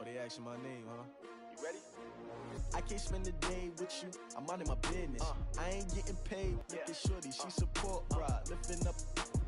they asking my name, huh? You ready? I can't spend the day with you, I'm minding my business. I ain't getting paid with the shorty, she support ride. Lifting up,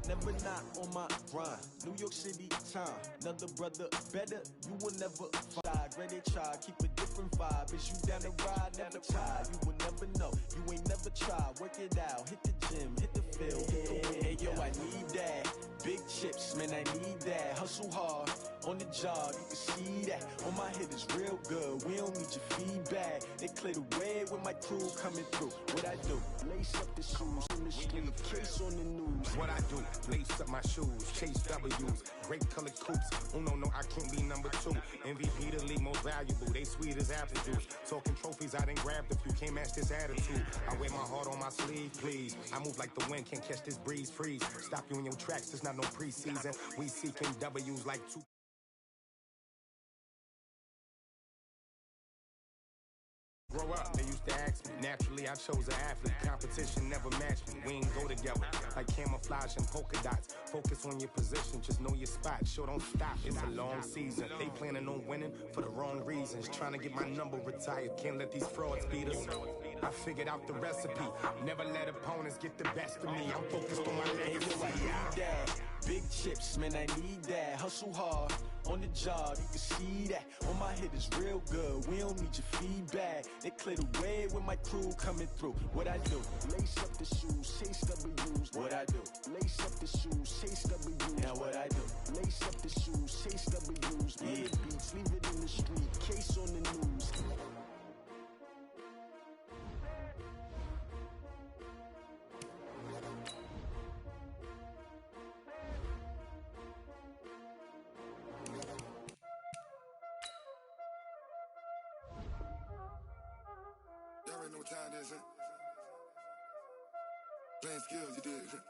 never not on my grind. New York City time, another brother better, you will never find. Ready to try, keep a different vibe. Is you down to ride, never try. You will never know, you ain't never try. Work it out, hit the gym, hit the field, hit the wind. Hey yo, I need that. Big chips, man, I need that. Hustle hard, on the job, you can see that. On my hit is real good, we don't need your feedback. They clear the way with my crew coming through. What I do, lace up the shoes in the street, case on the news. What I do, lace up my shoes, chase W's, grape colored coops. Uno, no, I can't be number 2. MVP the league most valuable, they sweet as apple juice. Talking trophies, I didn't grab the few, can't match this attitude. I wear my heart on my sleeve, please. I move like the wind, can't catch this breeze, freeze. Stop you in your tracks, there's not no preseason. We seeking W's like 2. Grow up, they used to ask me. Naturally, I chose an athlete. Competition never matched me. We ain't go together like camouflage and polka dots. Focus on your position, just know your spot. Sure, don't stop. It's a long season. They planning on winning for the wrong reasons. Trying to get my number retired. Can't let these frauds beat us. I figured out the recipe. Never let opponents get the best of me. I'm focused on my legacy. Big chips, man, I need that. Hustle hard, on the job, you can see that. On my hit is real good, we don't need your feedback. They clear the way with my crew coming through. What I do, lace up the shoes, chase W's. What I do, lace up the shoes, chase W's. Now what I do, lace up the shoes, chase W's. Yeah, beats, leave it in the street, case on the news. Y'all already know what time it is, huh? Playing skills, you did. Playing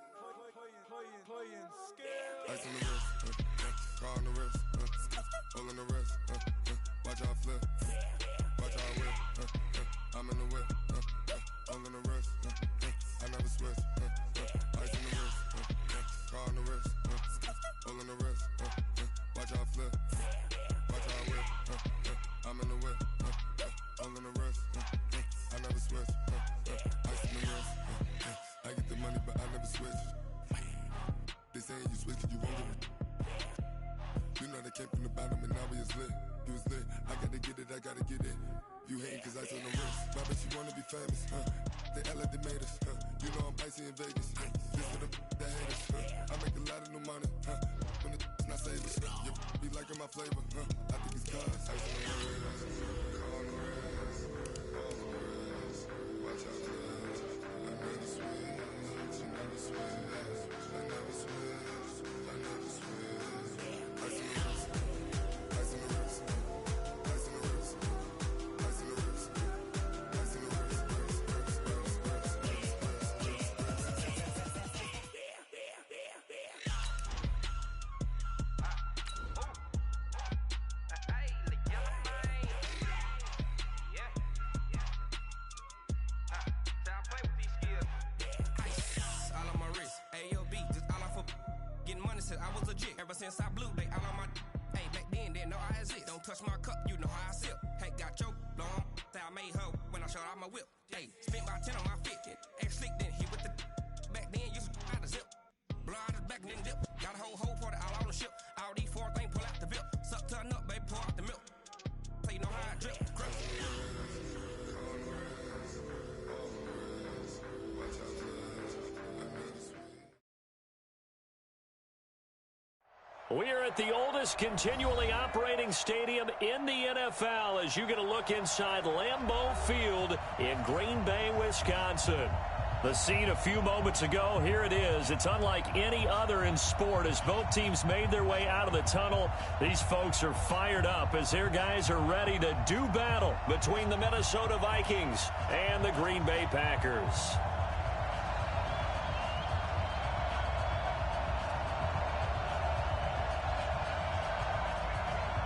skills. Ice on the wrist, car on the wrist, hole in the wrist, watch out flip, watch out whip, I'm in the whip, hole in the wrist, I never switch, ice on the wrist, car on the wrist, hole in the wrist, watch out flip, watch out whip, I'm in the whip, hole in the wrist, I never switch, ice on the wrist, I get the money but I never switch. They saying you switch cause you won't get it. You know they came from the bottom and now we is lit. You was lit, I gotta get it, I gotta get it. You hating cause ice on the wrist. Why bet you wanna be famous, They act like they made us, You know I'm icy in Vegas, This for the haters, I make a lot of new money, When the not savers, you be liking my flavor, I think it's cause ice on the wrist, on the wrist, on the wrist. Watch out for this, I never switch, you never switch. I never switch, I never switch. Ice in the wrist, ice in the wrist, ice in the wrist, ice in the wrist, ice in the wrist, I was legit. Ever since I blew, they all on my hey, back then, didn't know I exist. Don't touch my cup, you know how I sip. Hey, got choked, long. Say I made her when I showed out my whip. Hey, spent about 10 on my fit. Ex-slick, then hit with the back then, used to out the zip. Blow out his back, then dip. Got a whole party all on the ship. All these 4 things, pull out the VIP. Suck, turn up, baby, pour out the milk. So you know how I drip. We are at the oldest continually operating stadium in the NFL as you get a look inside Lambeau Field in Green Bay, Wisconsin. The scene a few moments ago, here it is. It's unlike any other in sport as both teams made their way out of the tunnel. These folks are fired up as their guys are ready to do battle between the Minnesota Vikings and the Green Bay Packers.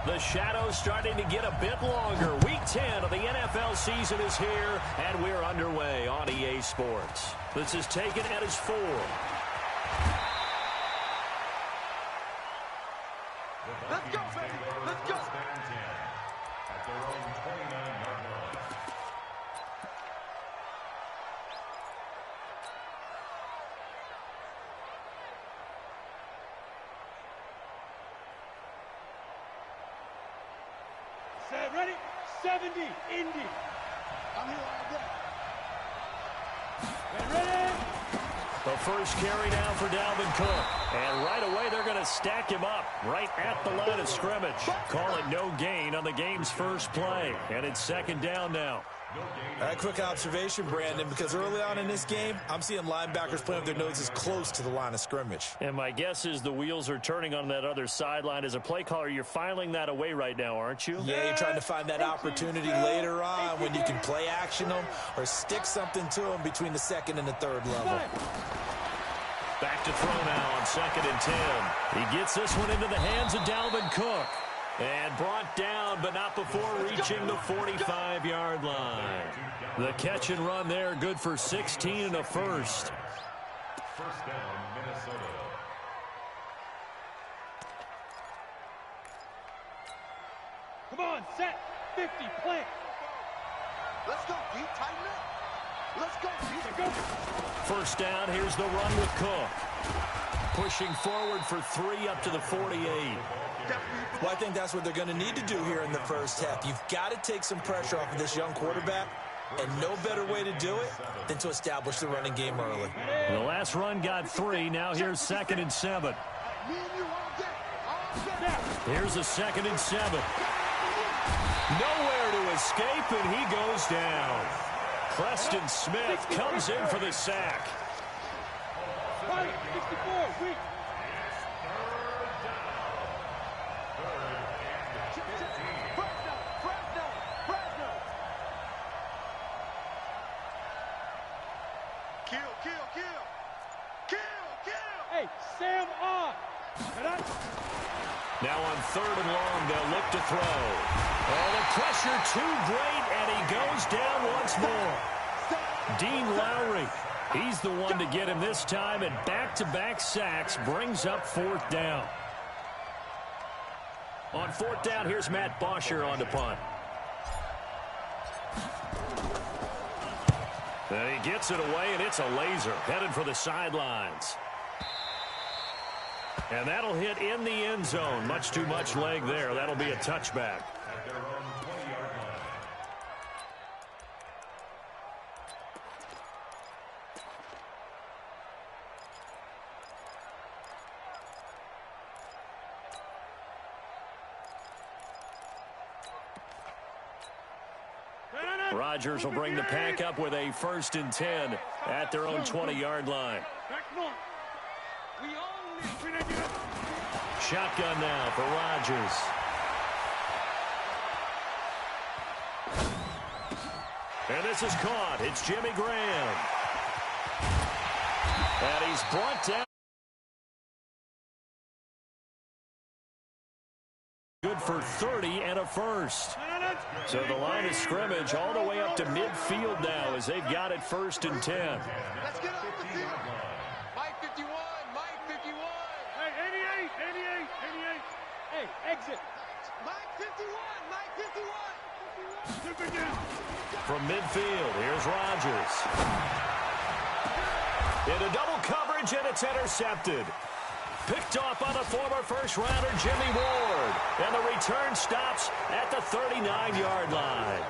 The shadow's starting to get a bit longer. Week 10 of the NFL season is here, and we're underway on EA Sports. This is taken at its 4. Let's go, baby. Let's go. Ready? 70, Indy. I'm here all day. Ready? The first carry now for Dalvin Cook. And right away, they're going to stack him up right at the line of scrimmage. Call it no gain on the game's first play. And it's second down now. All right, quick observation, Brandon, because early on in this game, I'm seeing linebackers playing with their noses close to the line of scrimmage. And my guess is the wheels are turning on that other sideline. As a play caller, you're filing that away right now, aren't you? Yeah, you're trying to find that opportunity later on when you can play action them or stick something to them between the second and the third level. Back to throw now on 2nd and 10. He gets this one into the hands of Dalvin Cook. And brought down, but not before reaching the 45-yard line. The catch and run there, good for 16 and a first. First down, Minnesota. Come on, set. 50, plant. Let's go, D. Tighten up. Let's go, D. Go. First down, here's the run with Cook. Pushing forward for 3 up to the 48. Well, I think that's what they're going to need to do here in the first half. You've got to take some pressure off of this young quarterback, and no better way to do it than to establish the running game early. The last run got 3. Now here's 2nd and 7. Here's a 2nd and 7. Nowhere to escape, and he goes down. Preston Smith comes in for the sack. 64, weak. Hey, Sam on. Now on 3rd and long, they'll look to throw. Oh, the pressure too great, and he goes down once more. Dean Lowry, he's the one to get him this time, and back-to-back sacks brings up 4th down. On 4th down, here's Matt Bosher on to punt. And he gets it away, and it's a laser headed for the sidelines. And that'll hit in the end zone. Much too much leg there. That'll be a touchback. At their own 20-yard line. Rodgers will bring the pack up with a 1st and 10 at their own 20-yard line. Shotgun now for Rodgers. And this is caught. It's Jimmy Graham. And he's brought down. Good for 30 and a first. So the line of scrimmage all the way up to midfield now as they've got it 1st and 10. Let's get off the field. Mike 51, Mike 51. Hey, 88. Hey, exit. Mike 51, Mike 51. From midfield, here's Rodgers. Into double coverage, and it's intercepted. Picked off by the former first-rounder Jimmy Ward. And the return stops at the 39-yard line.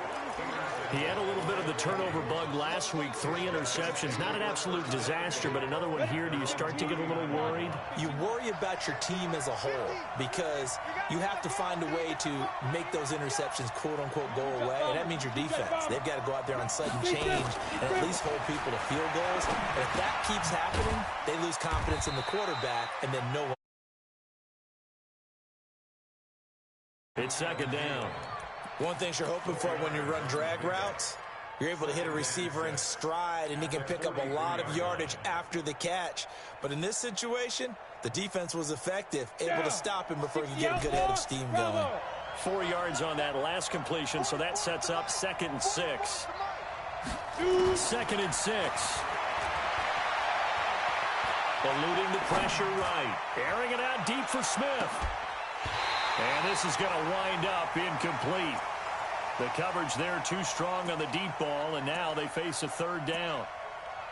He had a little bit of the turnover bug last week, 3 interceptions. Not an absolute disaster, but another one here. Do you start to get a little worried? You worry about your team as a whole because you have to find a way to make those interceptions, quote-unquote, go away, and that means your defense. They've got to go out there on sudden change and at least hold people to field goals. And if that keeps happening, they lose confidence in the quarterback, and then no one. It's 2nd down. One thing you're hoping for when you run drag routes, you're able to hit a receiver in stride, and he can pick up a lot of yardage after the catch. But in this situation, the defense was effective, able to stop him before he could get a good head of steam going. 4 yards on that last completion, so that sets up 2nd and 6. 2nd and 6. Eluding the pressure right. Airing it out deep for Smith. And this is going to wind up incomplete. The coverage there too strong on the deep ball, and now they face a 3rd down.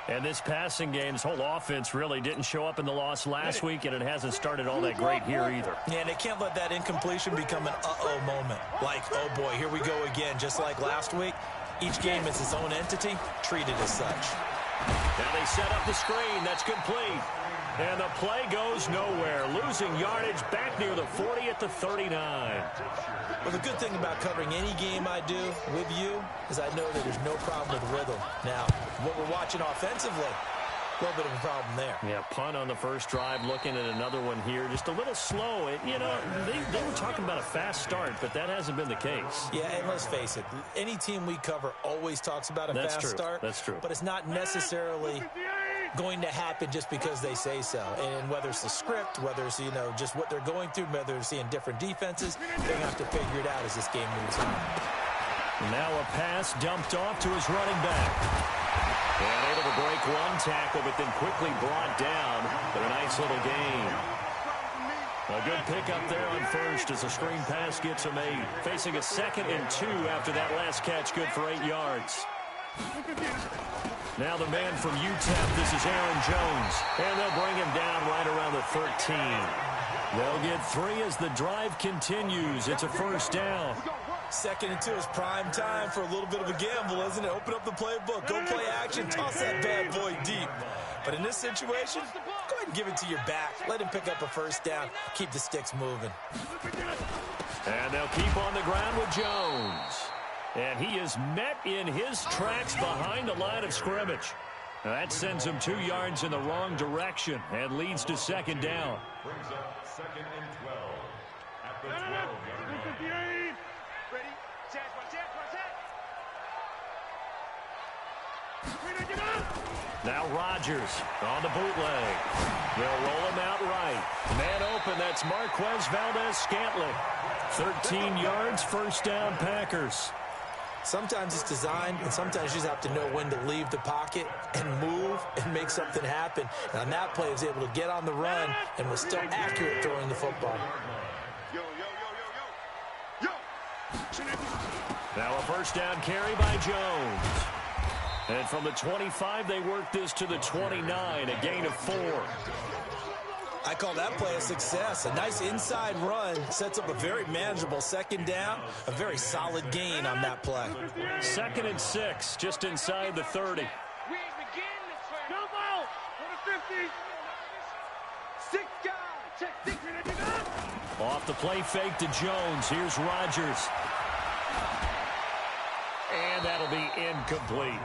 And this passing game, this whole offense really didn't show up in the loss last week, and it hasn't started all that great here either. Yeah, and they can't let that incompletion become an uh-oh moment. Like, oh boy, here we go again. Just like last week, each game is its own entity, treated as such. Now they set up the screen. That's complete. And the play goes nowhere. Losing yardage back near the 40 at the 39. Well, the good thing about covering any game I do with you is I know that there's no problem with rhythm. Now, what we're watching offensively, a little bit of a problem there. Yeah, punt on the first drive, looking at another one here. Just a little slow. You know, they were talking about a fast start, but that hasn't been the case. Yeah, and let's face it, any team we cover always talks about a fast start. That's true. But it's not necessarily going to happen just because they say so. And whether it's the script, whether it's, you know, just what they're going through, whether they're seeing different defenses, they're going to have to figure it out as this game moves on. Now a pass dumped off to his running back. And able to break one tackle, but then quickly brought down with a nice little gain. A good pickup there on first as a screen pass gets him 8. Facing a 2nd and 2 after that last catch, good for 8 yards. Now the man from UTEP, this is Aaron Jones. And they'll bring him down right around the 13. They'll get 3 as the drive continues. It's a first down. 2nd and 2 is prime time for a little bit of a gamble, isn't it? Open up the playbook, go play action, toss that bad boy deep. But in this situation, go ahead and give it to your back. Let him pick up a first down. Keep the sticks moving. And they'll keep on the ground with Jones. And he is met in his tracks behind the line of scrimmage. Now that sends him 2 yards in the wrong direction and leads to 2nd down. Brings up 2nd and 12 at the 12-yard line. Ready? Now Rodgers on the bootleg. They'll roll him out right. Man open, that's Marquez Valdez-Scantling. 13 yards, first down, Packers. Sometimes it's designed, and sometimes you just have to know when to leave the pocket and move and make something happen. And on that play, he was able to get on the run and was still accurate throwing the football. Now a first down carry by Jones. And from the 25, they work this to the 29, a gain of 4. I call that play a success. A nice inside run sets up a very manageable 2nd down, a very solid gain on that play. 2nd and 6, just inside the 30. Off the play fake to Jones. Here's Rodgers. And that'll be incomplete.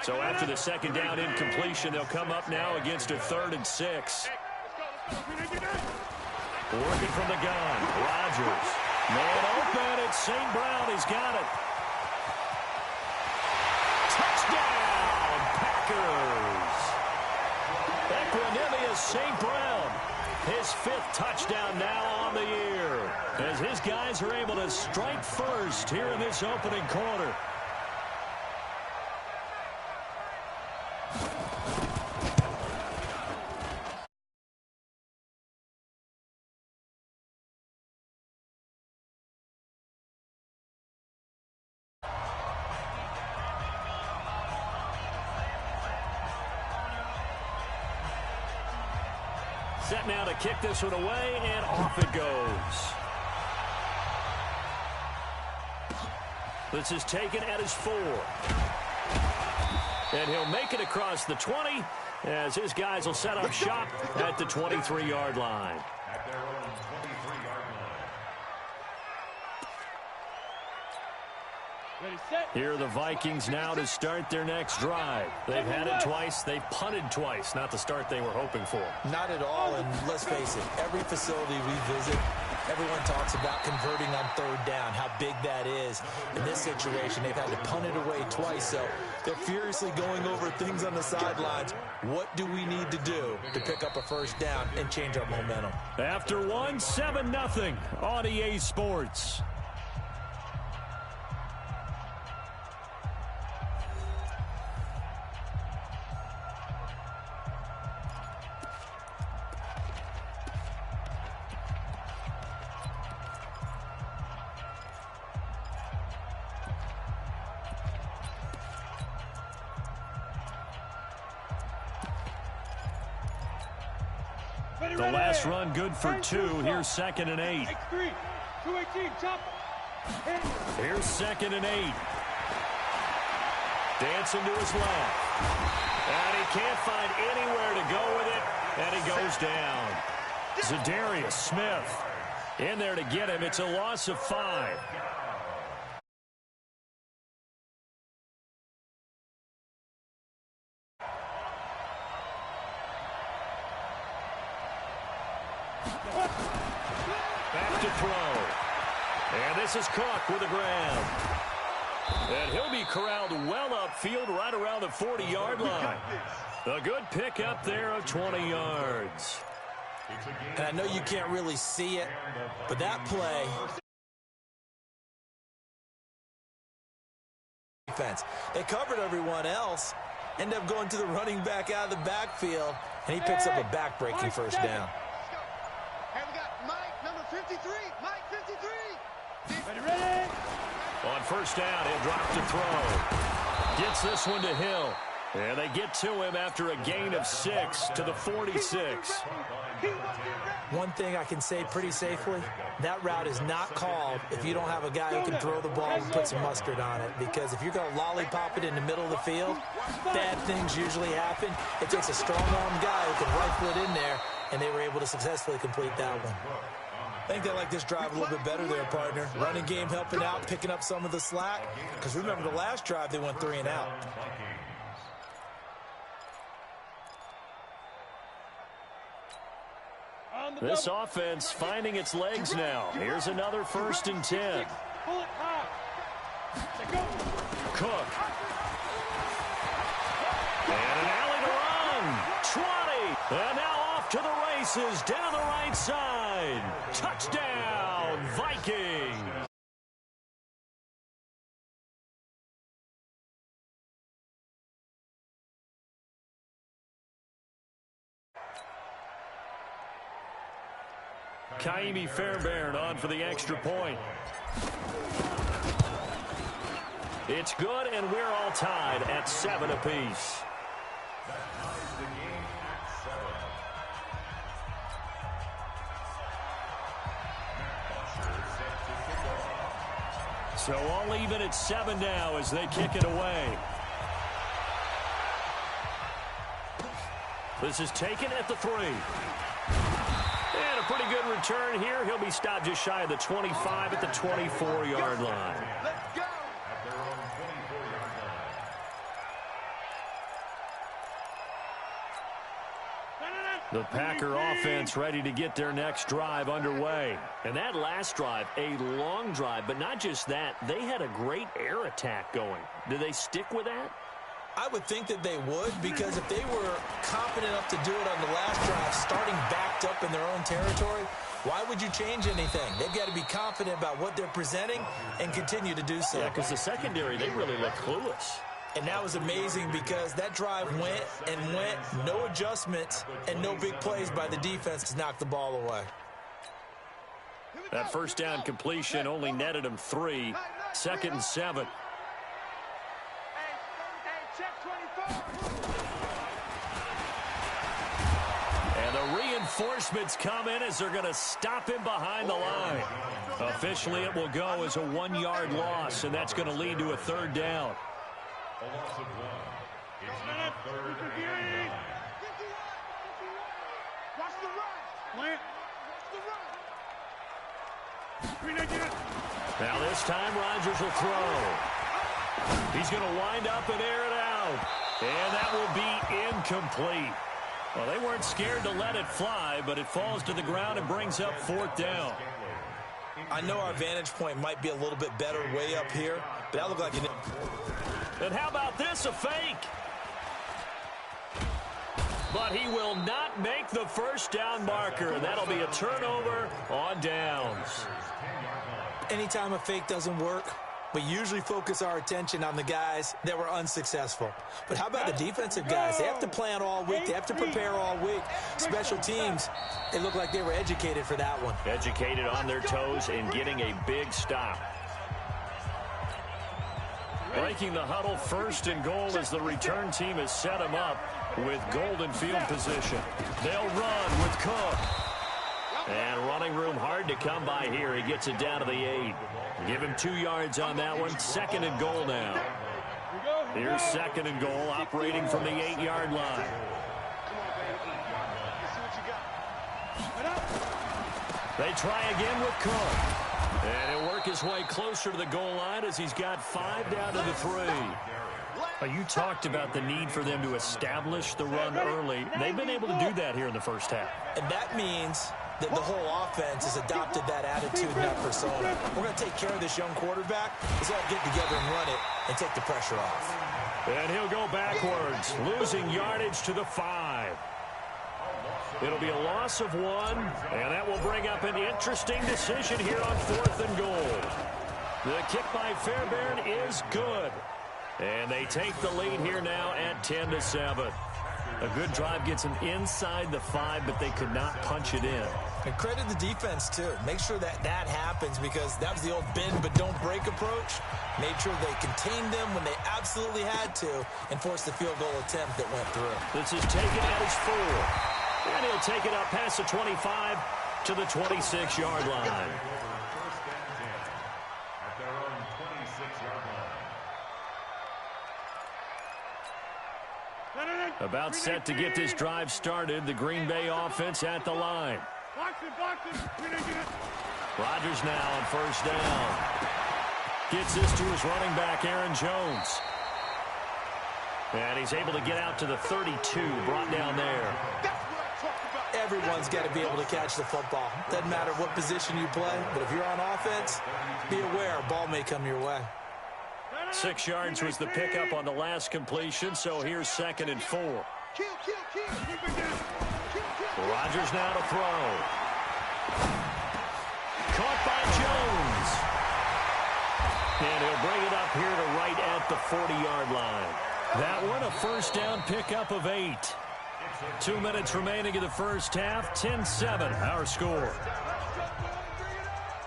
So after the 2nd down incompletion, they'll come up now against a 3rd and 6. Working from the gun, Rodgers. Man open, it's St. Brown, he's got it. Touchdown, Packers. Equanimous St. Brown. His 5th touchdown now on the year. As his guys are able to strike first here in this opening quarter. Set now to kick this one away, and off it goes. This is taken at his 4. And he'll make it across the 20 as his guys will set up shop at the 23-yard line. At their own 23-yard line. Here are the Vikings now to start their next drive. They've had it twice. They've punted twice. Not the start they were hoping for. Not at all, and let's face it, every facility we visit, everyone talks about converting on 3rd down, how big that is. In this situation, they've had to punt it away twice, so they're furiously going over things on the sidelines. What do we need to do to pick up a first down and change our momentum? After one, 7-0 on EA Sports. The last run good for 2. Here's 2nd and 8. X3, 218, chop. Here's 2nd and 8. Dancing to his left. And he can't find anywhere to go with it. And he goes down. Zadarius Smith in there to get him. It's a loss of 5. Back to throw. And this is Cook with the grab. And he'll be corralled well upfield right around the 40-yard line. A good pickup there of 20 yards. And I know you can't really see it, but that play, defense, they covered everyone else, end up going to the running back out of the backfield, and he picks up a back-breaking first down. Hey, we got Mike, number 53. Mike, 53. Ready? On first down, he'll drop to throw. Gets this one to Hill. And they get to him after a gain of 6 to the 46. One thing I can say pretty safely, that route is not called if you don't have a guy who can throw the ball and put some mustard on it. Because if you're going to lollipop it in the middle of the field, bad things usually happen. It takes a strong-armed guy who can rifle it in there, and they were able to successfully complete that one. I think they like this drive a little bit better there, partner. Running game helping out, picking up some of the slack. Because remember, the last drive, they went 3 and out. This offense finding its legs now. Here's another 1st and 10. Cook. And an alley to run. 20. And now off to the races down the right side. Touchdown, Vikings. Kaimi Fairbairn on for the extra point. It's good, and we're all tied at 7 apiece. So all even at 7 now as they kick it away. This is taken at the 3. And a pretty good return here. He'll be stopped just shy of the 25 at the 24-yard line. Let's go. The Packer offense ready to get their next drive underway. And that last drive, a long drive, but not just that. They had a great air attack going. Do they stick with that? I would think that they would, because if they were confident enough to do it on the last drive, starting backed up in their own territory, why would you change anything? They've got to be confident about what they're presenting and continue to do so. Yeah, because the secondary, they really look clueless. And that was amazing because that drive went and went, no adjustments and no big plays by the defense to knock the ball away. That first down completion only netted him 3. 2nd and 7. And the reinforcements come in as they're going to stop him behind the line. Officially, it will go as a 1-yard loss, and that's going to lead to a 3rd down. A loss of 1. It's now 3rd and 9. Watch the run. Plant. Now this time Rodgers will throw. He's going to wind up and air it out. And that will be incomplete. Well, they weren't scared to let it fly, but it falls to the ground and brings up 4th down. I know our vantage point might be a little bit better way up here, but that looked like an... And how about this, a fake? But he will not make the first down marker. That'll be a turnover on downs. Anytime a fake doesn't work, we usually focus our attention on the guys that were unsuccessful. But how about the defensive guys? They have to plan all week. They have to prepare all week. Special teams, they look like they were educated for that one. Educated on their toes and getting a big stop. Breaking the huddle, 1st and goal as the return team has set him up with golden field position. They'll run with Cook. And running room hard to come by here. He gets it down to the 8. Give him 2 yards on that one. 2nd and goal now. Here's 2nd and goal, operating from the 8-yard line. They try again with Cook. And he'll work his way closer to the goal line as he's got 5 down to the 3. You talked about the need for them to establish the run early. They've been able to do that here in the first half. And that means that the whole offense has adopted that attitude and that persona. We're going to take care of this young quarterback. Let's all get together and run it and take the pressure off. And he'll go backwards, losing yardage to the 5. It'll be a loss of 1, and that will bring up an interesting decision here on 4th and goal. The kick by Fairbairn is good. And they take the lead here now at 10-7. A good drive gets them inside the 5, but they could not punch it in. And credit the defense, too. Make sure that happens, because that was the old bend but don't break approach. Made sure they contained them when they absolutely had to and forced the field goal attempt that went through. This is taken at his 4. And he'll take it up past the 25 to the 26-yard line. At their own 26-yard line. About set to get this drive started. The Green Bay offense at the line. Rodgers now on 1st down. Gets this to his running back, Aaron Jones. And he's able to get out to the 32, brought down there. Everyone's got to be able to catch the football. Doesn't matter what position you play, but if you're on offense, be aware a ball may come your way. 6 yards was the pickup on the last completion, so here's 2nd and 4. Rodgers now to throw. Caught by Jones. And he'll bring it up here to right at the 40-yard line. That one, a 1st down pickup of 8. 2 minutes remaining in the first half. 10-7, our score.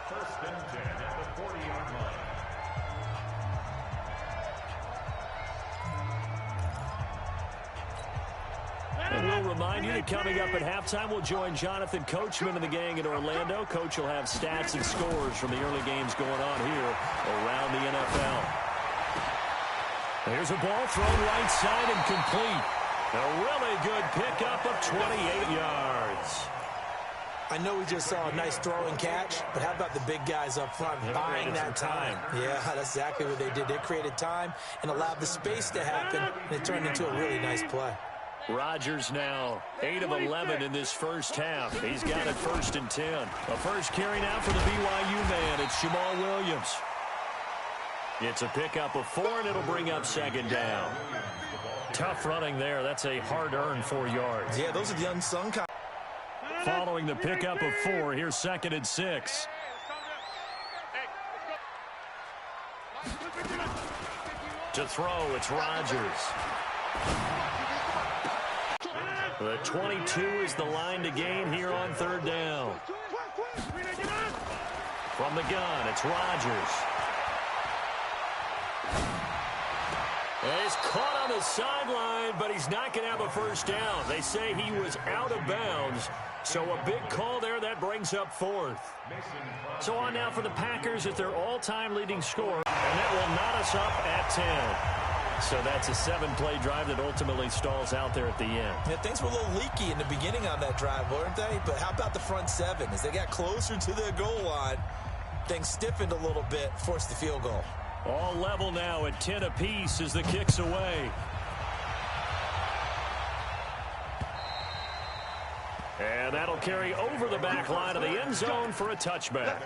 1st and 10 at the 40-yard line. And we'll remind you that coming up at halftime, we'll join Jonathan Coachman and the gang in Orlando. Coach will have stats and scores from the early games going on here around the NFL. There's a ball thrown right side and complete. A really good pickup of 28 yards. I know we just saw a nice throw and catch, but how about the big guys up front buying that time? Yeah, that's exactly what they did. They created time and allowed the space to happen, and it turned into a really nice play. Rodgers now 8 of 11 in this first half. He's got it 1st and 10. A first carry now for the BYU man. It's Jamal Williams. It's a pickup of 4, and it'll bring up 2nd down. Tough running there. That's a hard-earned 4 yards. Yeah, those are the unsung kind. Following the pickup of 4, here's 2nd and 6. To throw, it's Rodgers. The 22 is the line to gain here on 3rd down. From the gun, it's Rodgers. And he's caught on the sideline, but he's not going to have a 1st down. They say he was out of bounds, so a big call there that brings up 4th. So on now for the Packers at their all-time leading scorer, and that will knot us up at 10. So that's a 7-play drive that ultimately stalls out there at the end. Yeah, things were a little leaky in the beginning on that drive, weren't they? But how about the front 7? As they got closer to the goal line, things stiffened a little bit, forced the field goal. All level now at 10 apiece as the kick's away. And that'll carry over the back line of the end zone for a touchback.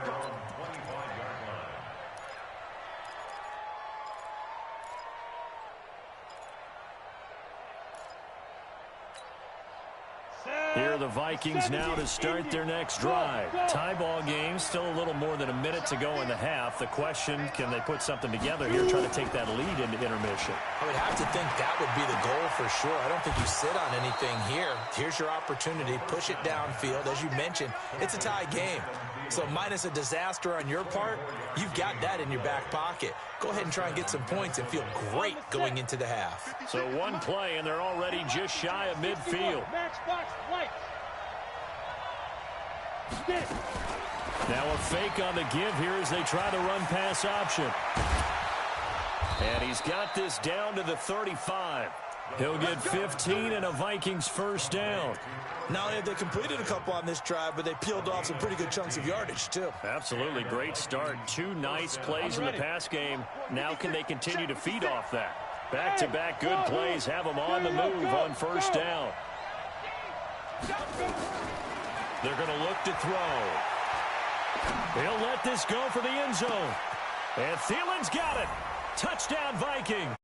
Here are the Vikings now to start their next drive. Tie ball game, still a little more than a minute to go in the half. The question, can they put something together here, try to take that lead into intermission? I would have to think that would be the goal for sure. I don't think you sit on anything here. Here's your opportunity. Push it downfield. As you mentioned, it's a tie game. So minus a disaster on your part, you've got that in your back pocket. Go ahead and try and get some points and feel great going into the half. So one play, and they're already just shy of midfield. Now a fake on the give here as they try to run pass option. And he's got this down to the 35. He'll get 15 and a Vikings first down. Not only have they completed a couple on this drive, but they peeled off some pretty good chunks of yardage, too. Absolutely. Great start. 2 nice plays in the pass game. Now can they continue to feed off that? Back-to-back good plays have them on the move on first down. They're going to look to throw. He'll let this go for the end zone. And Thielen's got it. Touchdown, Viking.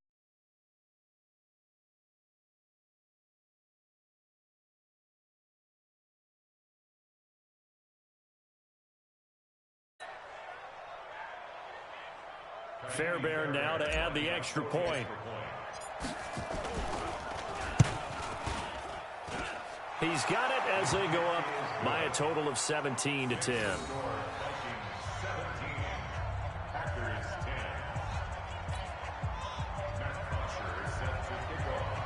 Fairbairn now to add the extra point. He's got it as they go up by a total of 17-10. Packers 10. Matt Bosher is set to kick off.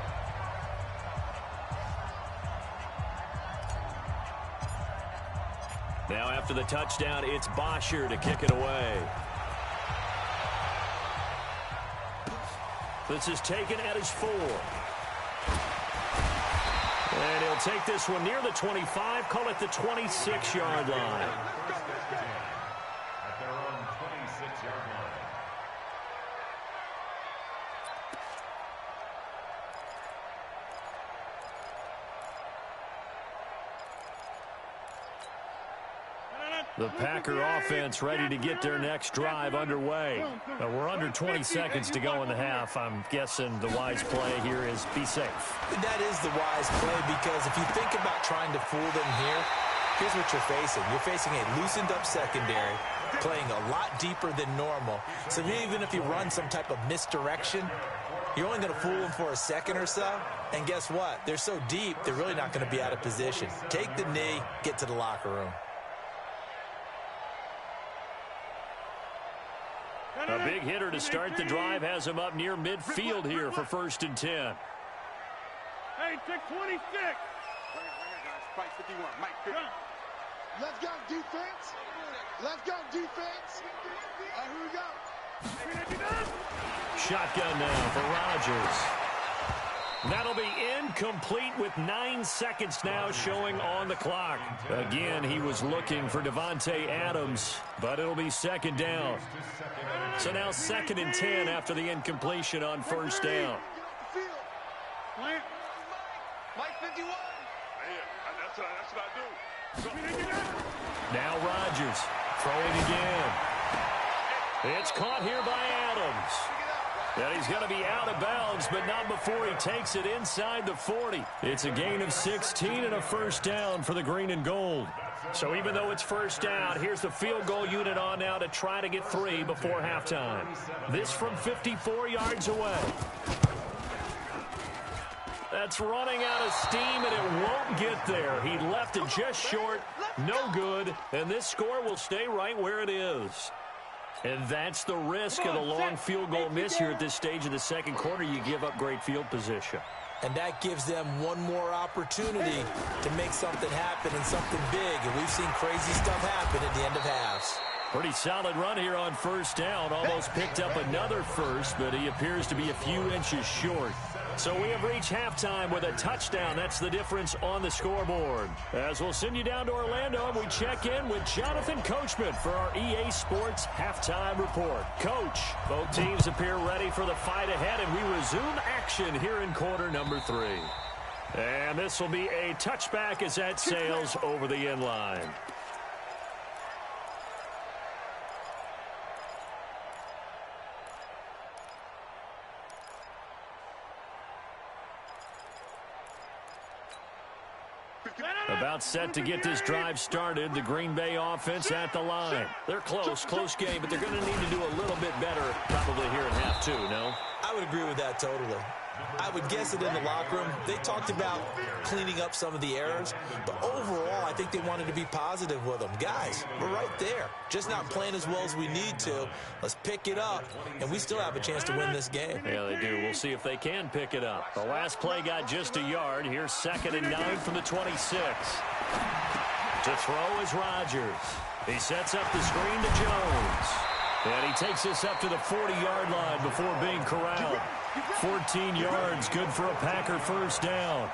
Now after the touchdown, it's Bosher to kick it away. This is taken at his 4. And he'll take this one near the 25, call it the 26-yard line. At their own 26-yard line. The Packer offense ready to get their next drive underway. We're under 20 seconds to go in the half. I'm guessing the wise play here is be safe. That is the wise play, because if you think about trying to fool them here, here's what you're facing. You're facing a loosened-up secondary, playing a lot deeper than normal. So even if you run some type of misdirection, you're only going to fool them for a second or so. And guess what? They're so deep, they're really not going to be out of position. Take the knee, get to the locker room. A big hitter to start the drive has him up near midfield here for 1st and 10. Hey, take 26. Spike 51, Mike 50. Let's go, defense. Let's go, defense. Here we go. Shotgun now for Rodgers. That'll be incomplete with 9 seconds now showing on the clock. Again, he was looking for Devontae Adams, but it'll be 2nd down. So now 2nd and 10 after the incompletion on 1st down. Mike 51. That's what I do. Now Rodgers throwing again. It's caught here by Adams. And he's going to be out of bounds, but not before he takes it inside the 40. It's a gain of 16 and a 1st down for the green and gold. So even though it's 1st down, here's the field goal unit on now to try to get 3 before halftime. This from 54 yards away. That's running out of steam, and it won't get there. He left it just short, no good, and this score will stay right where it is. And that's the risk of the long field goal miss here at this stage of the 2nd quarter. You give up great field position. And that gives them one more opportunity to make something happen and something big. And we've seen crazy stuff happen at the end of halves. Pretty solid run here on 1st down. Almost picked up another first, but he appears to be a few inches short. So we have reached halftime with a touchdown. That's the difference on the scoreboard. As we'll send you down to Orlando, and we check in with Jonathan Coachman for our EA Sports Halftime Report. Coach, both teams appear ready for the fight ahead, and we resume action here in quarter number 3. And this will be a touchback as that sails over the end line. About set to get this drive started. The Green Bay offense at the line. They're close game, but they're going to need to do a little bit better probably here in half 2, no? I would agree with that totally. I would guess it in the locker room. They talked about cleaning up some of the errors, but overall, I think they wanted to be positive with them. Guys, we're right there. Just not playing as well as we need to. Let's pick it up, and we still have a chance to win this game. Yeah, they do. We'll see if they can pick it up. The last play got just a yard. Here's 2nd and 9 from the 26. To throw is Rodgers. He sets up the screen to Jones. And he takes this up to the 40-yard line before being corralled. 14 yards, good for a Packer first down.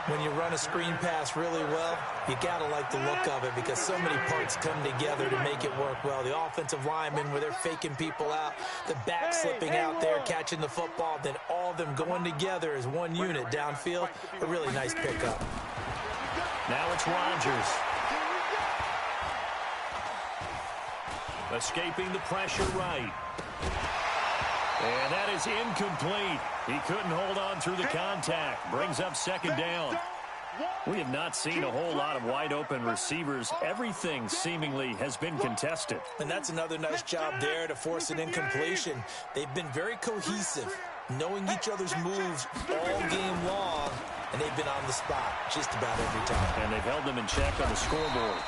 When you run a screen pass really well, you got to like the look of it because so many parts come together to make it work well. The offensive linemen, where they're faking people out, the back slipping out there, catching the football, then all of them going together as one unit downfield. A really nice pickup. Now it's Rodgers. Escaping the pressure right. And that is incomplete. He couldn't hold on through the contact. Brings up 2nd down. We have not seen a whole lot of wide-open receivers. Everything seemingly has been contested. And that's another nice job there to force an incompletion. They've been very cohesive, knowing each other's moves all game long, and they've been on the spot just about every time. And they've held them in check on the scoreboard.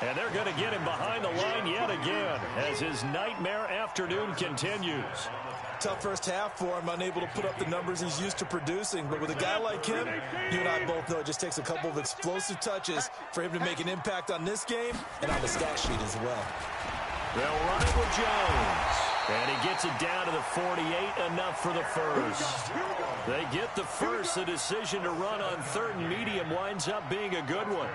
And they're going to get him behind the line yet again as his nightmare afternoon continues. Tough first half for him, unable to put up the numbers he's used to producing. But with a guy like him, you and I both know it just takes a couple of explosive touches for him to make an impact on this game and on the stat sheet as well. They'll run it with Jones. And he gets it down to the 48, enough for the first. They get the first. The decision to run on 3rd and medium winds up being a good one.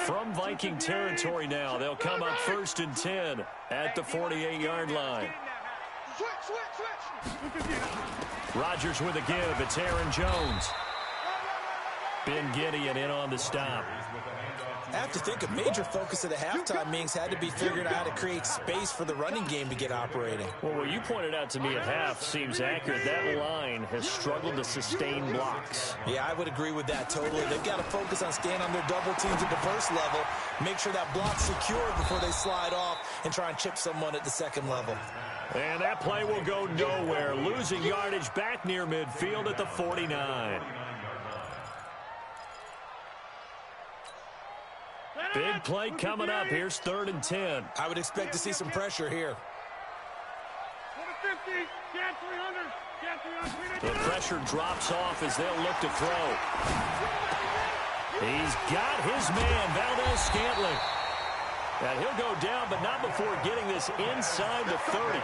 From Viking territory now, they'll come up 1st and 10 at the 48-yard line. Rodgers with a give. It's Aaron Jones. Ben Gideon in on the stop. I have to think a major focus of the halftime meetings had to be figuring out how to create space for the running game to get operating. Well, what you pointed out to me at half seems accurate. That line has struggled to sustain blocks. Yeah, I would agree with that totally. They've got to focus on staying on their double teams at the first level, make sure that block's secured before they slide off, and try and chip someone at the 2nd level. And that play will go nowhere, losing yardage back near midfield at the 49. Big play coming up. Here's 3rd and 10. I would expect to see some pressure here. The pressure drops off as they'll look to throw. He's got his man, Valdez-Scantling. And he'll go down, but not before getting this inside the 30.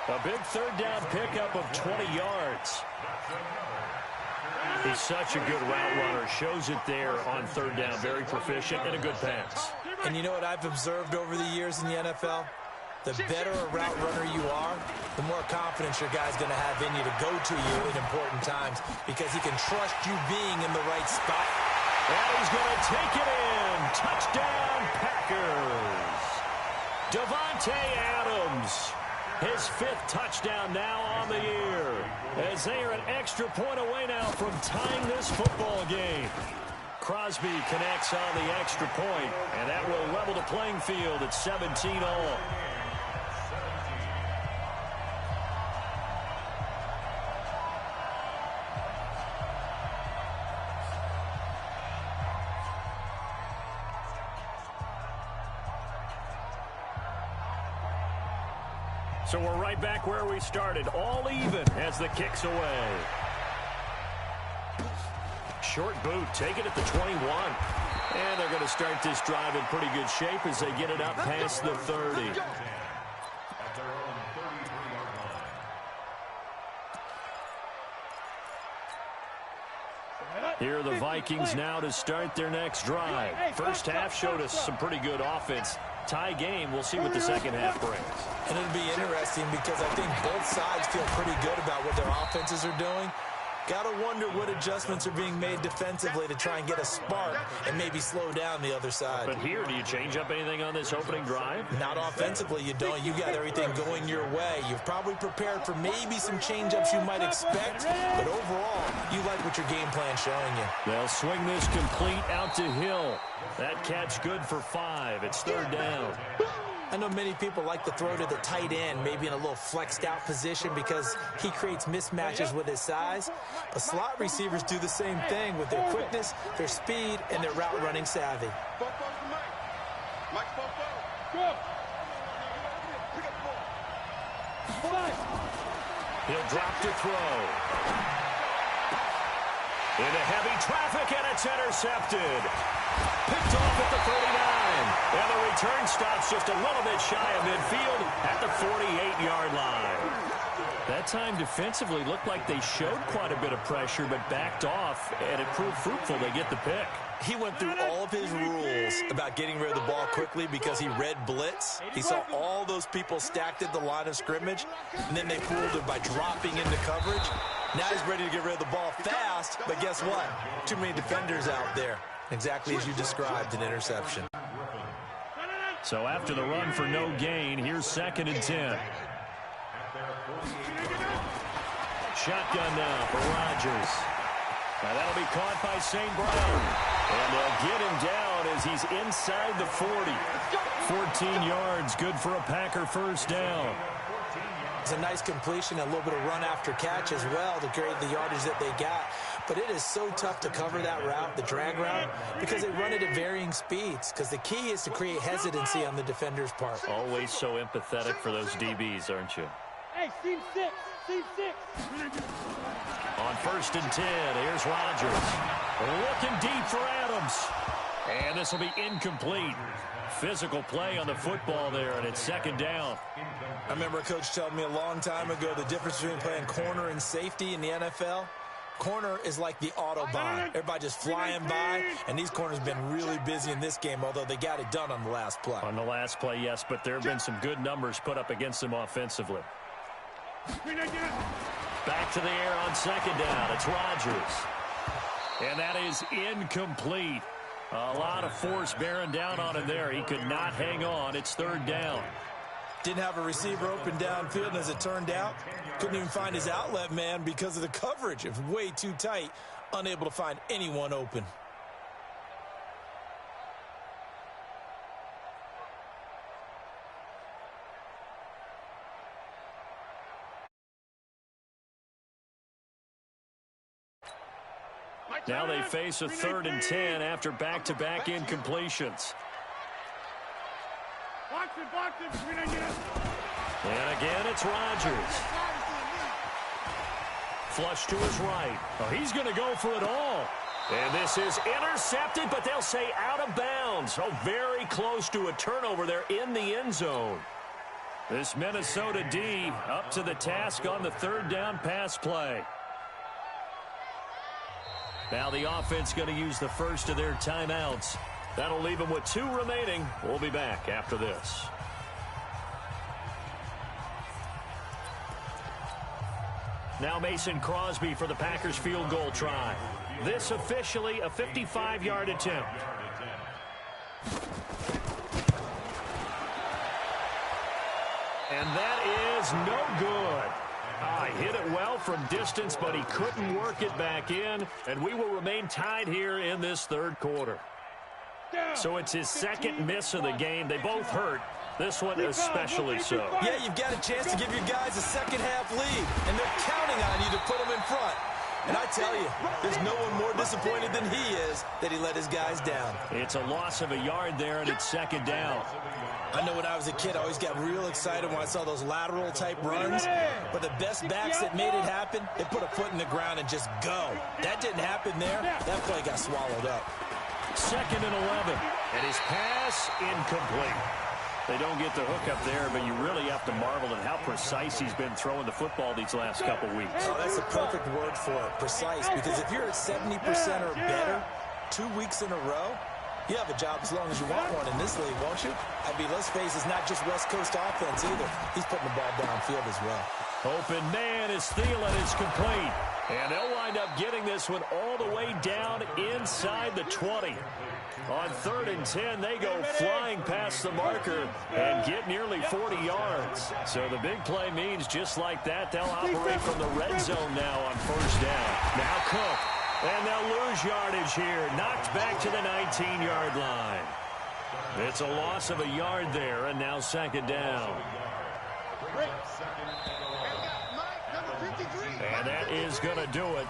A big 3rd down pickup of 20 yards. He's such a good route runner. Shows it there on 3rd down. Very proficient and a good pass. And you know what I've observed over the years in the NFL? The better a route runner you are, the more confidence your guy's going to have in you to go to you in important times because he can trust you being in the right spot. And he's going to take it in. Touchdown, Packers. Davante Adams. His 5th touchdown now on the year. As they are an extra point away now from tying this football game. Crosby connects on the extra point, and that will level the playing field at 17-all. So we're right back where we started, all even as the kick's away. Short boot, take it at the 21. And they're going to start this drive in pretty good shape as they get it up past the 30. Here are the Vikings now to start their next drive. First half showed us some pretty good offense. Tie game, we'll see what the second half brings. And it'll be interesting because I think both sides feel pretty good about what their offenses are doing. Got to wonder what adjustments are being made defensively to try and get a spark and maybe slow down the other side. But here, do you change up anything on this opening drive? Not offensively, you don't. You got everything going your way. You've probably prepared for maybe some change-ups you might expect, but overall, you like what your game plan's showing you. They'll swing this complete out to Hill. That catch good for 5. It's third down. I know many people like to throw to the tight end, maybe in a little flexed out position because he creates mismatches with his size. But slot receivers do the same thing with their quickness, their speed, and their route running savvy. He'll drop to throw. Into heavy traffic, and it's intercepted. Picked off at the 39. And the return stops just a little bit shy of midfield at the 48-yard line. That time defensively looked like they showed quite a bit of pressure, but backed off, and it proved fruitful. They get the pick. He went through all of his rules about getting rid of the ball quickly because he read blitz. He saw all those people stacked at the line of scrimmage, and then they fooled him by dropping into coverage. Now he's ready to get rid of the ball fast, but guess what? Too many defenders out there. Exactly as you described, an interception. So after the run for no gain, here's 2nd and 10. Shotgun now for Rodgers. Now that'll be caught by St. Brown. And they'll get him down as he's inside the 40. 14 yards, good for a Packer first down. It's a nice completion, a little bit of run after catch as well to create the yardage that they got. But it is so tough to cover that route, the drag route, because they run it at varying speeds. Because the key is to create hesitancy on the defender's part. Always so empathetic for those DBs, aren't you? Hey, team 6. Team 6. On 1st and 10, here's Rodgers. Looking deep for Adams. And this will be incomplete. Physical play on the football there, and it's 2nd down. I remember a coach telling me a long time ago the difference between playing corner and safety in the NFL. Corner is like the Autobahn. Everybody just flying by, and these corners have been really busy in this game, although they got it done on the last play. On the last play, yes, but there have been some good numbers put up against them offensively. Back to the air on 2nd down. It's Rodgers. And that is incomplete. A lot of force bearing down on him there. He could not hang on. It's 3rd down. Didn't have a receiver open downfield, and as it turned out, couldn't even find his outlet man because of the coverage. It was way too tight, unable to find anyone open. Now they face a 3rd and 10 after back-to-back incompletions. And again, it's Rodgers. Flush to his right. Oh, he's going to go for it all. And this is intercepted, but they'll say out of bounds. Oh, very close to a turnover there in the end zone. This Minnesota D up to the task on the 3rd down pass play. Now the offense going to use the first of their timeouts. That'll leave them with 2 remaining. We'll be back after this. Now Mason Crosby for the Packers field goal try. This officially a 55-yard attempt. And that is no good. He hit it well from distance, but he couldn't work it back in, and we will remain tied here in this 3rd quarter. So it's his 2nd miss of the game. They both hurt. This one especially so. Yeah, you've got a chance to give your guys a second-half lead, and they're counting on you to put them in front. And I tell you, there's no one more disappointed than he is that he let his guys down. It's a loss of a yard there, and it's 2nd down. I know when I was a kid, I always got real excited when I saw those lateral-type runs. But the best backs that made it happen, they put a foot in the ground and just go. That didn't happen there. That play got swallowed up. 2nd and 11. And his pass incomplete. They don't get the hook up there, but you really have to marvel at how precise he's been throwing the football these last couple weeks. Oh, that's the perfect word for it, precise, because if you're at 70% or better 2 weeks in a row, you have a job as long as you want one in this league, won't you? I mean, let's face it, it's not just West Coast offense either. He's putting the ball downfield as well. Open man is Thielen. It's complete. And they'll wind up getting this one all the way down inside the 20. On 3rd and 10, they go flying past the marker and get nearly 40 yards. So the big play means just like that, they'll operate from the red zone now on 1st down. Now Cook, and they'll lose yardage here. Knocked back to the 19-yard line. It's a loss of a yard there, and now 2nd down. And that is going to do it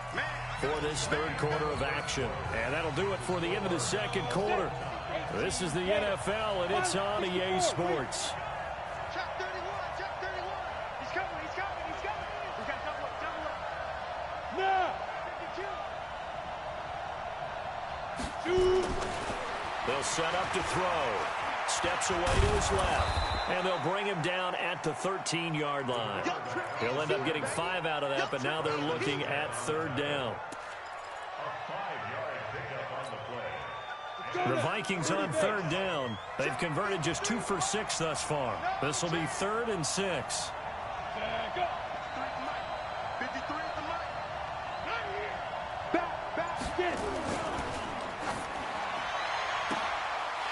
for this 3rd quarter of action. And that'll do it for the end of the 2nd quarter. This is the NFL, and it's on EA Sports. Check 31, check 31. He's coming, he's coming, he's coming. He's got double up. Now. 52. They'll set up to throw. Steps away to his left. And they'll bring him down at the 13-yard line. He'll end up getting 5 out of that, but now they're looking at 3rd down. The Vikings on 3rd down. They've converted just 2 for 6 thus far. This will be 3rd and 6.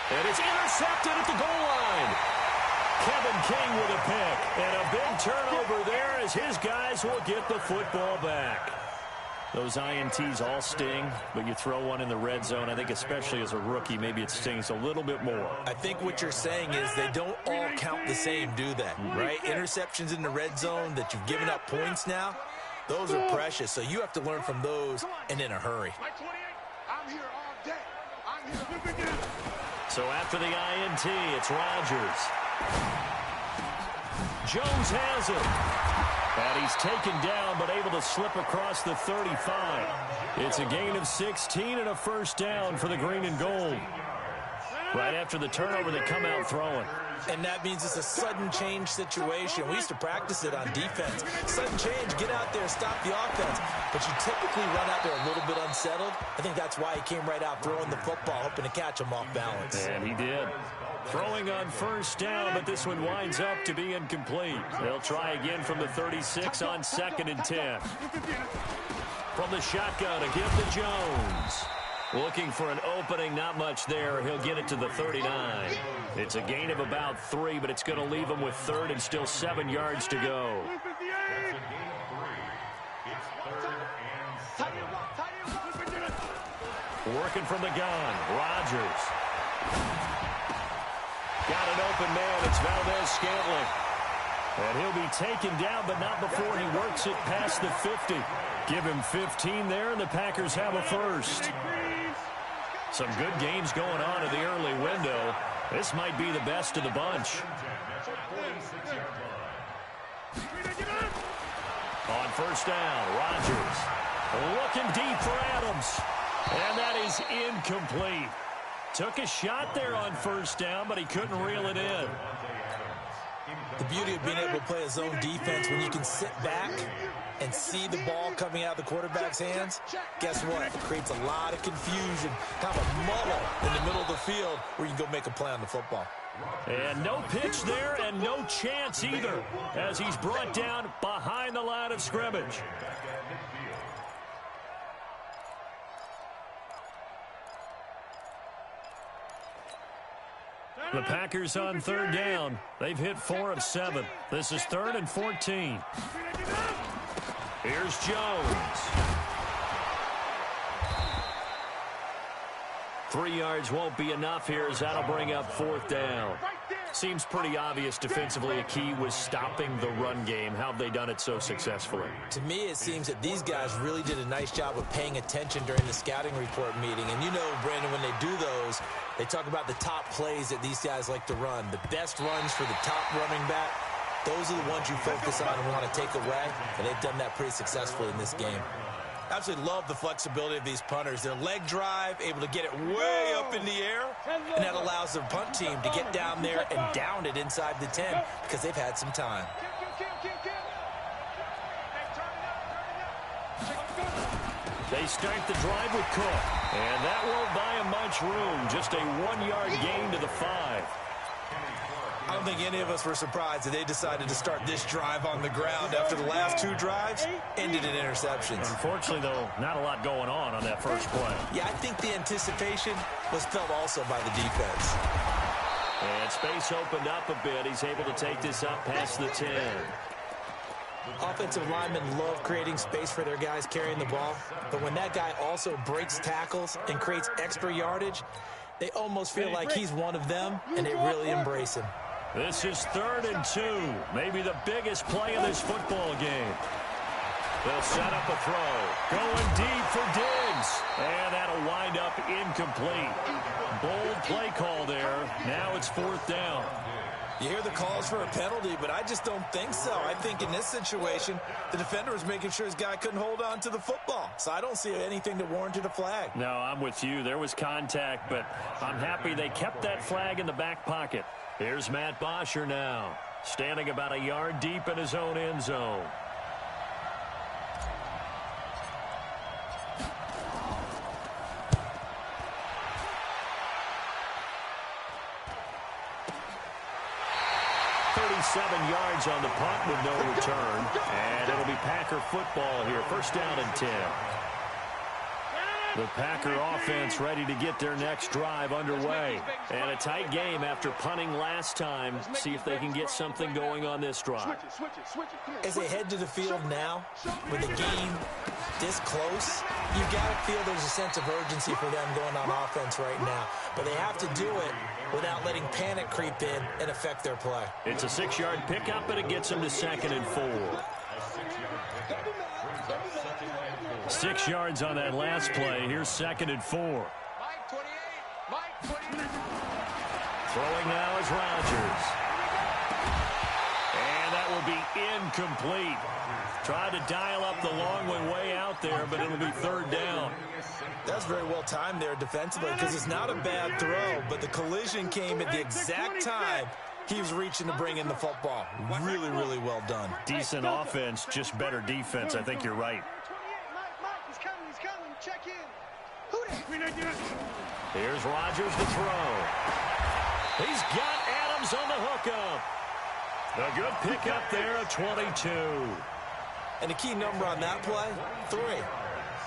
And it's intercepted at the goal line. Kevin King with a pick. And a big turnover there as his guys will get the football back. Those INTs all sting, but you throw one in the red zone, I think especially as a rookie, maybe it stings a little bit more. I think what you're saying is they don't all count the same, do they? Right? Interceptions in the red zone that you've given up points now, those are precious. So you have to learn from those and in a hurry. I'm here all day. I'm here. So after the INT, it's Rodgers. Jones has it. And he's taken down, but able to slip across the 35. It's a gain of 16 and a 1st down for the green and gold. Right after the turnover, they come out throwing. And that means it's a sudden change situation. We used to practice it on defense. Sudden change, get out there, stop the offense. But you typically run out there a little bit unsettled. I think that's why he came right out throwing the football, hoping to catch him off balance. And he did. Throwing on 1st down, but this one winds up to be incomplete. They'll try again from the 36 on 2nd and 10. From the shotgun, a give to Jones. Looking for an opening, not much there. He'll get it to the 39. It's a gain of about 3, but it's going to leave him with 3rd and still 7 yards to go. Working from the gun, Rodgers. Got an open man, it's Valdez-Scantling. And he'll be taken down, but not before he works it past the 50. Give him 15 there, and the Packers have a 1st. Some good games going on in the early window. This might be the best of the bunch. On 1st down, Rodgers. Looking deep for Adams. And that is incomplete. Took a shot there on 1st down, but he couldn't reel it in. The beauty of being able to play a zone defense when you can sit back and see the ball coming out of the quarterback's hands, guess what? It creates a lot of confusion, kind of a muddle in the middle of the field where you can go make a play on the football. And no pitch there and no chance either as he's brought down behind the line of scrimmage. The Packers on 3rd down. They've hit 4 of 7. This is 3rd and 14. Here's Jones. 3 yards won't be enough here as that'll bring up 4th down. Seems pretty obvious defensively a key was stopping the run game. How have they done it so successfully? To me, it seems that these guys really did a nice job of paying attention during the scouting report meeting. And you know, Brandon, when they do those, they talk about the top plays that these guys like to run. The best runs for the top running back, those are the ones you focus on and want to take away. And they've done that pretty successfully in this game. Absolutely love the flexibility of these punters. Their leg drive, able to get it way up in the air, and that allows the punt team to get down there and down it inside the 10 because they've had some time. They start the drive with Cook, and that won't buy him much room. Just a 1-yard gain to the 5. I'm think any of us were surprised that they decided to start this drive on the ground after the last 2 drives ended in interceptions. Unfortunately, though, not a lot going on that first play. Yeah, I think the anticipation was felt also by the defense. And space opened up a bit. He's able to take this up past the 10. Offensive linemen love creating space for their guys carrying the ball, but when that guy also breaks tackles and creates extra yardage, they almost feel like he's one of them, and they really embrace him. This is 3rd and 2, maybe the biggest play of this football game. They'll set up a throw. Going deep for Diggs. And that'll wind up incomplete. Bold play call there. Now it's 4th down. You hear the calls for a penalty, but I just don't think so. I think in this situation, the defender was making sure his guy couldn't hold on to the football. So I don't see anything that warranted a flag. No, I'm with you. There was contact, but I'm happy they kept that flag in the back pocket. Here's Matt Bosher now, standing about a yard deep in his own end zone. Yards on the punt with no return. And it'll be Packer football here. 1st down and 10. The Packer offense ready to get their next drive underway. And a tight game after punting last time. See if they can get something going on this drive. As they head to the field now, with the game this close, you've got to feel there's a sense of urgency for them going on offense right now. But they have to do it without letting panic creep in and affect their play. It's a 6-yard pickup, and it gets them to 2nd and 4. 6 yards on that last play. Here's 2nd and 4. Throwing now is Rodgers. And that will be incomplete. Tried to dial up the long one way out there, but it'll be 3rd down. That's very well timed there defensively because it's not a bad throw, but the collision came at the exact time he was reaching to bring in the football. Really, really well done. Decent offense, just better defense. I think you're right. Here's Rodgers to throw. He's got Adams on the hookup. A good pickup there at 22. And the key number on that play, 3.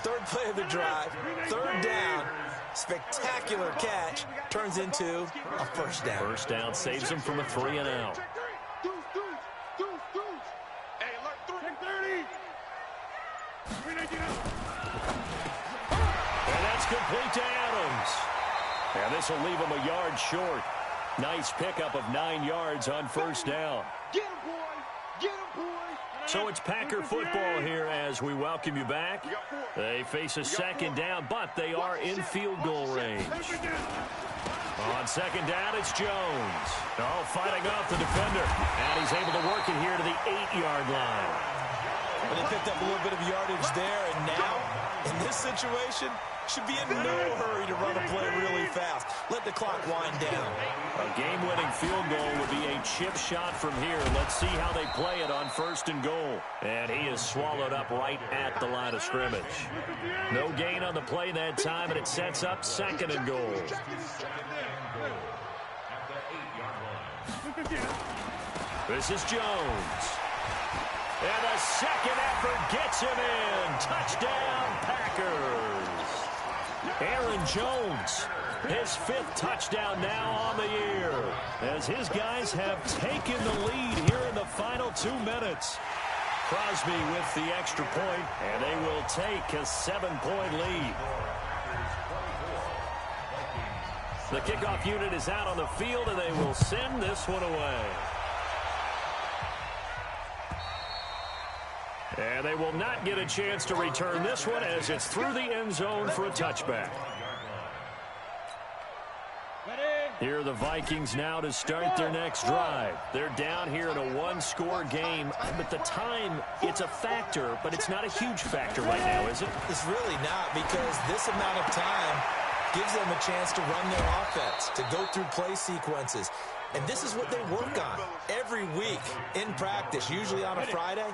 3rd play of the drive, 3rd down, spectacular catch, turns into a 1st down. 1st down saves him from a 3 and out. And that's complete to Adams. And this will leave him a yard short. Nice pickup of 9 yards on 1st down. Get him, boy! Get him, boy! So it's Packer football here as we welcome you back. They face a 2nd down, but they are in field goal range. On 2nd down, it's Jones. Oh, fighting off the defender. And he's able to work it here to the 8-yard line. Well, they picked up a little bit of yardage there, and now, in this situation, should be in no hurry to run a play really fast. Let the clock wind down. A game-winning field goal would be a chip shot from here. Let's see how they play it on 1st and goal. And he is swallowed up right at the line of scrimmage. No gain on the play that time, and it sets up 2nd and goal. This is Jones. And the 2nd effort gets him in. Touchdown, Packers. Aaron Jones, his 5th touchdown now on the year, as his guys have taken the lead here in the final 2 minutes. Crosby with the extra point, and they will take a 7-point lead. The kickoff unit is out on the field, and they will send this one away. And they will not get a chance to return this one as it's through the end zone for a touchback. Here are the Vikings now to start their next drive. They're down here in a 1-score game, but the time, it's a factor, but it's not a huge factor right now, is it? It's really not, because this amount of time gives them a chance to run their offense, to go through play sequences. And this is what they work on every week in practice, usually on a Friday.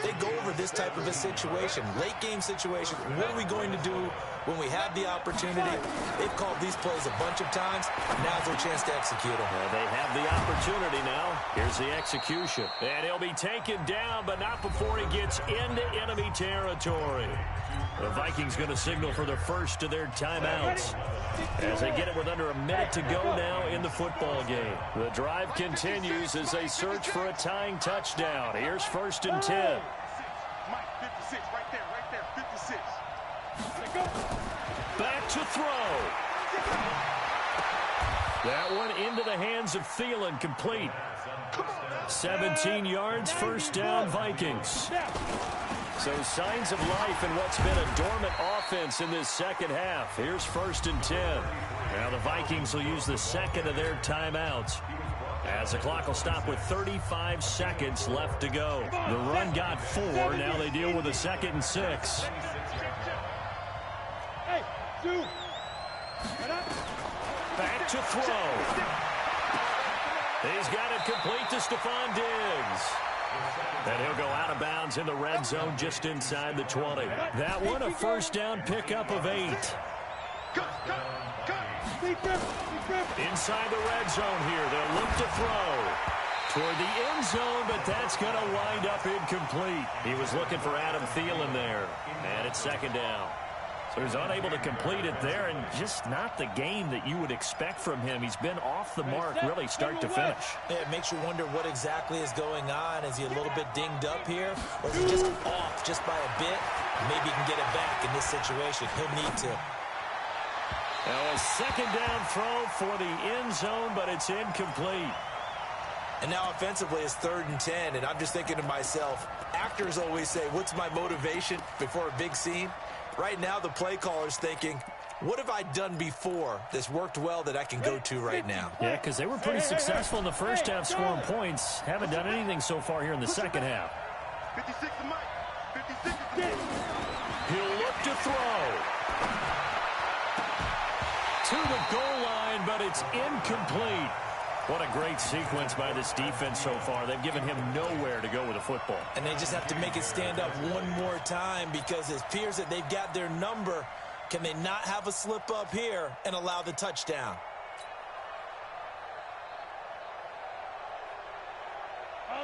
They go over this type of a situation, late game situation. What are we going to do when we have the opportunity? They've called these plays a bunch of times. Now's their chance to execute them. They have the opportunity now. Here's the execution. And he'll be taken down, but not before he gets into enemy territory. The Vikings going to signal for the first of their timeouts as they get it with under a minute to go now in the football game. The drive continues as they search for a tying touchdown. Here's 1st and 10. Mike, 56, right there, 56. Back to throw. That one into the hands of Thielen, complete. 17 yards, first down, Vikings. So signs of life in what's been a dormant offense in this second half. Here's 1st and 10. Now the Vikings will use the second of their timeouts as the clock will stop with 35 seconds left to go. The run got 4. Now they deal with a 2nd and 6. Back to throw. He's got it complete to Stephon Diggs. And he'll go out of bounds in the red zone just inside the 20. That one, a first down pickup of 8. Inside the red zone here, they'll look to throw toward the end zone, but that's going to wind up incomplete. He was looking for Adam Thielen there, and it's 2nd down. So he's unable to complete it there, and just not the game that you would expect from him. He's been off the mark really start to finish. Yeah, it makes you wonder what exactly is going on. Is he a little bit dinged up here, or is he just off just by a bit? Maybe he can get it back in this situation. He'll need to. Now a 2nd down throw for the end zone, but it's incomplete. And now offensively it's 3rd and 10, and I'm just thinking to myself, actors always say, what's my motivation before a big scene? Right now the play caller's thinking, what have I done before that's worked well that I can go to right now? Yeah, because they were pretty successful in the first half scoring points. Haven't done anything so far here in the second half. 56 to Mike. 56 to He'll look to throw. To the goal line, but it's incomplete. What a great sequence by this defense so far. They've given him nowhere to go with the football. And they just have to make it stand up one more time because it appears that they've got their number. Can they not have a slip up here and allow the touchdown?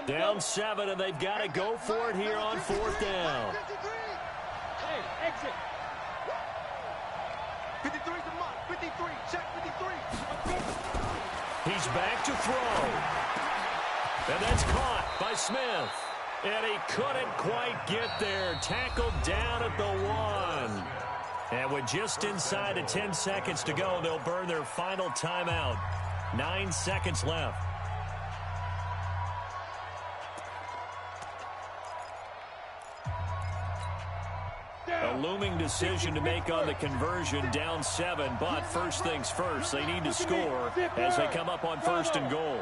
Down 7, and they've got to go for it here on 4th down. Hey, exit. 53 to Mike. 53. Check 53. He's back to throw. And that's caught by Smith. And he couldn't quite get there. Tackled down at the 1. And with just inside of 10 seconds to go, they'll burn their final timeout. 9 seconds left. A looming decision to make on the conversion, down 7, but first things first, they need to score as they come up on 1st and goal.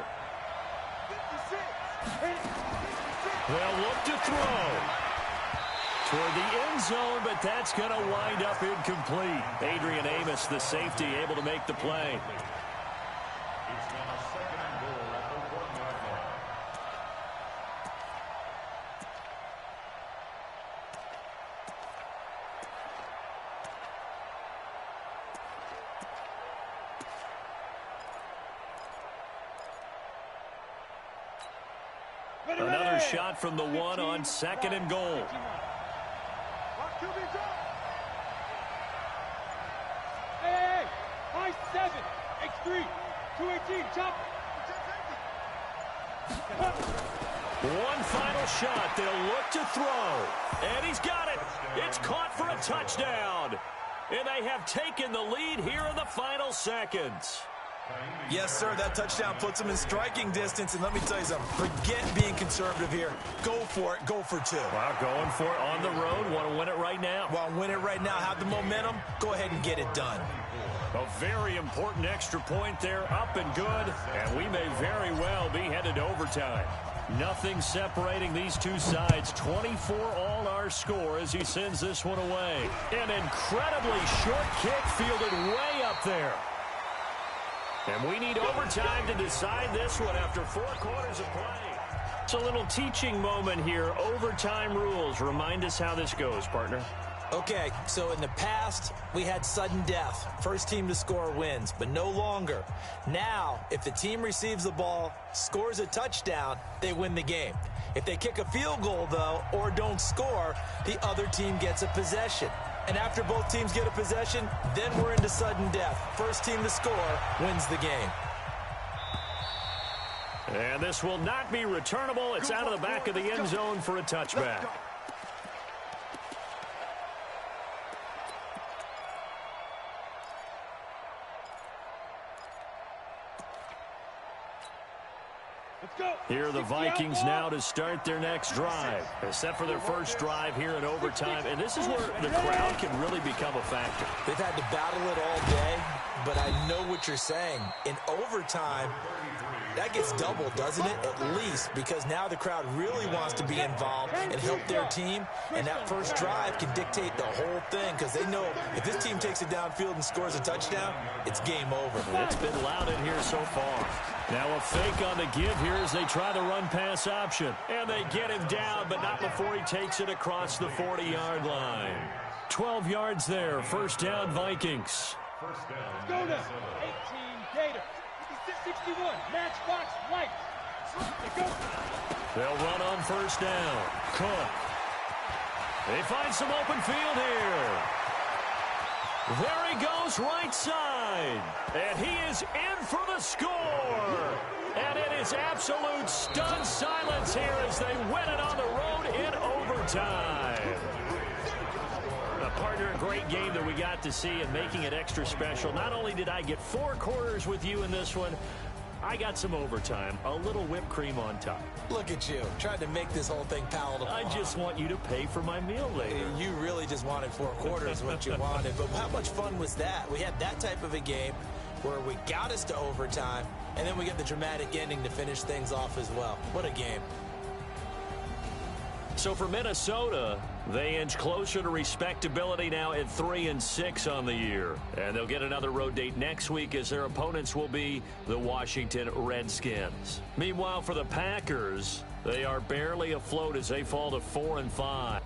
They'll look to throw toward the end zone, but that's going to wind up incomplete. Adrian Amos, the safety, able to make the play. It's now 2nd and goal at the 1-yard line. Another shot from the 1 on 2nd and goal. Hey, high 7, X3, 218, chop. One final shot. They'll look to throw. And he's got it. It's caught for a touchdown. And they have taken the lead here in the final seconds. Yes, sir, that touchdown puts them in striking distance. And let me tell you something, forget being conservative here. Go for it, go for 2. Wow, going for it on the road. Want to win it right now. Want to win it right now, have the momentum, go ahead and get it done. A very important extra point there, up and good. And we may very well be headed to overtime. Nothing separating these two sides. 24 all our score as he sends this one away. An incredibly short kick fielded way up there. And we need overtime to decide this one after 4 quarters of play. It's a little teaching moment here. Overtime rules. Remind us how this goes, partner. Okay, so in the past, we had sudden death. First team to score wins, but no longer. Now, if the team receives the ball, scores a touchdown, they win the game. If they kick a field goal, though, or don't score, the other team gets a possession. And after both teams get a possession, then we're into sudden death. First team to score wins the game. And this will not be returnable. It's out of the back of the end zone for a touchback. Here are the Vikings now to start their next drive. Set for their first drive here in overtime. And this is where the crowd can really become a factor. They've had to battle it all day, but I know what you're saying. In overtime, that gets doubled, doesn't it? At least, because now the crowd really wants to be involved and help their team. And that first drive can dictate the whole thing because they know if this team takes it downfield and scores a touchdown, it's game over. It's been loud in here so far. Now a fake on the give here as they try the run-pass option. And they get him down, but not before he takes it across the 40-yard line. 12 yards there. First down, Vikings. First down. Go now. 18 Gator. 61. Matchbox right. Go. They'll run on first down. Cook. They find some open field here. There he goes right side. And he is in for the score. And it is absolute stunned silence here as they win it on the road in overtime. Partner, a great game that we got to see and making it extra special. Not only did I get 4 quarters with you in this one, I got some overtime, a little whipped cream on top. Look at you, trying to make this whole thing palatable. I just want you to pay for my meal later. You really just wanted 4 quarters, what you wanted. But how much fun was that? We had that type of a game where we got us to overtime, and then we get the dramatic ending to finish things off as well. What a game. So for Minnesota, they inch closer to respectability now at 3-6 on the year. And they'll get another road date next week as their opponents will be the Washington Redskins. Meanwhile, for the Packers, they are barely afloat as they fall to 4-5.